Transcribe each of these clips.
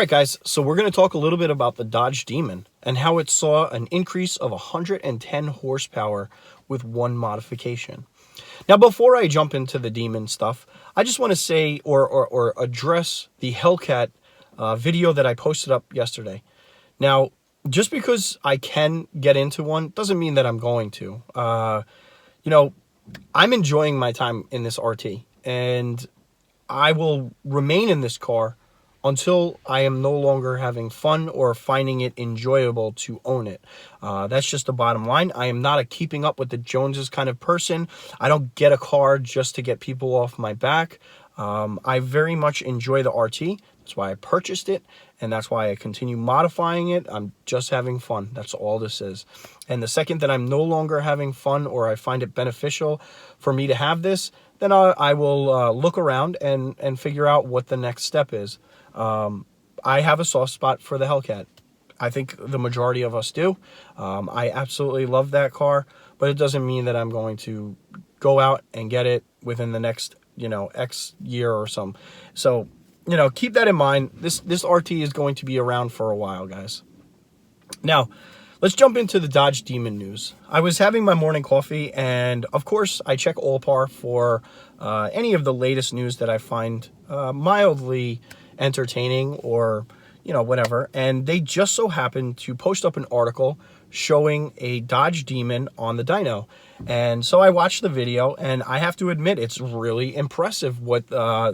right, guys, so we're going to talk a little bit about the Dodge Demon and how it saw an increase of 110 horsepower with one modification. Now, before I jump into the Demon stuff, I just want to say or address the Hellcat video that I posted up yesterday. Now, just because I can get into one doesn't mean that I'm going to. I'm enjoying my time in this RT, and I will remain in this car until I am no longer having fun or finding it enjoyable to own it. That's just the bottom line. I am not a keeping up with the Joneses kind of person. I don't get a car just to get people off my back. I very much enjoy the RT. That's why I purchased it, and that's why I continue modifying it. I'm just having fun. That's all this is. And the second that I'm no longer having fun or I find it beneficial for me to have this, then I will look around and figure out what the next step is. I have a soft spot for the Hellcat. I think the majority of us do. I absolutely love that car, but it doesn't mean that I'm going to go out and get it within the next, X year or some. So, keep that in mind. This RT is going to be around for a while, guys. Now, let's jump into the Dodge Demon news. I was having my morning coffee, and of course, I check Allpar for any of the latest news that I find mildly entertaining or whatever. And they just so happened to post up an article showing a Dodge Demon on the dyno. And so I watched the video, and I have to admit, it's really impressive what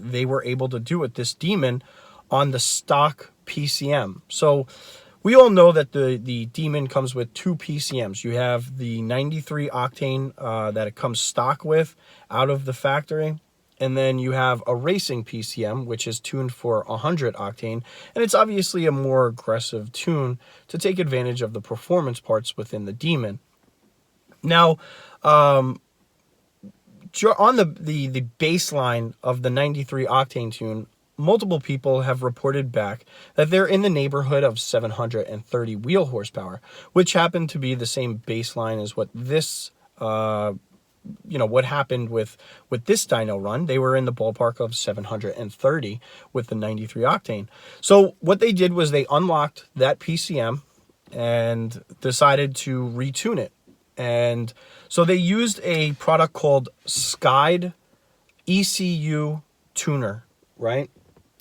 they were able to do with this Demon on the stock PCM. So we all know that the Demon comes with two PCMs. You have the 93 octane that it comes stock with out of the factory. And then you have a racing PCM, which is tuned for 100 octane. And it's obviously a more aggressive tune to take advantage of the performance parts within the Demon. Now, on the baseline of the 93 octane tune, multiple people have reported back that they're in the neighborhood of 730 wheel horsepower, which happened to be the same baseline as what this what happened with this dyno run. They were in the ballpark of 730 with the 93 octane. So what they did was they unlocked that PCM and decided to retune it. And so they used a product called Skyd ECU tuner, right?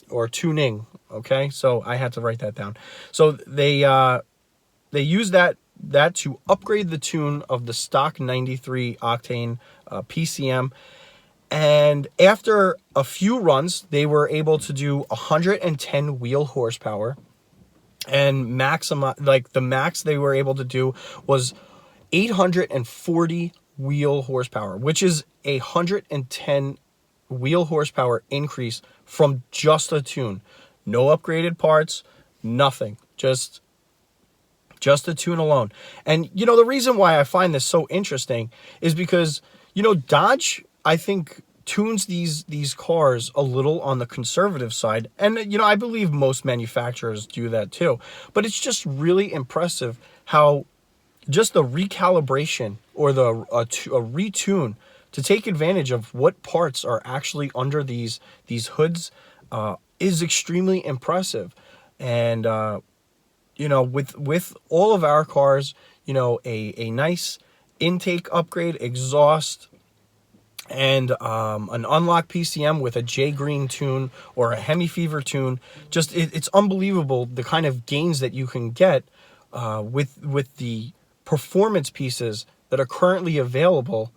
Or tuning, okay? So I had to write that down. So they used that to upgrade the tune of the stock 93 octane PCM. And after a few runs, they were able to do 110 wheel horsepower, and the max they were able to do was 840 wheel horsepower, which is 110 wheel horsepower increase from just a tune. No upgraded parts, nothing, just the tune alone. And, the reason why I find this so interesting is because, Dodge, I think, tunes these cars a little on the conservative side. And, I believe most manufacturers do that too. But it's just really impressive how just the recalibration or a retune to take advantage of what parts are actually under these hoods is extremely impressive. And, with all of our cars, a nice intake upgrade, exhaust, and an unlocked PCM with a J Green tune or a Hemi Fever tune, just it's unbelievable the kind of gains that you can get with the performance pieces that are currently available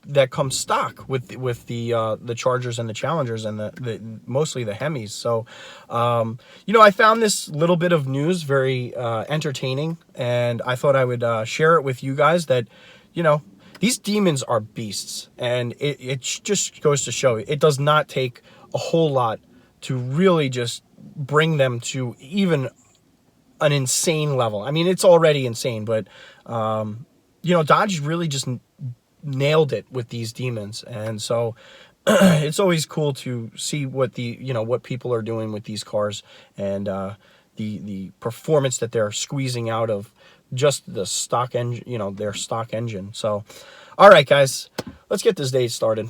that come stock with the Chargers and the Challengers and the mostly the Hemis. So, I found this little bit of news very entertaining, and I thought I would share it with you guys that, these Demons are beasts, and it just goes to show it does not take a whole lot to really just bring them to even an insane level. I mean, it's already insane, but, Dodge really just nailed it with these Demons. And so it's always cool to see what what people are doing with these cars and the performance that they're squeezing out of just the stock engine, their stock engine. So, all right, guys, let's get this day started.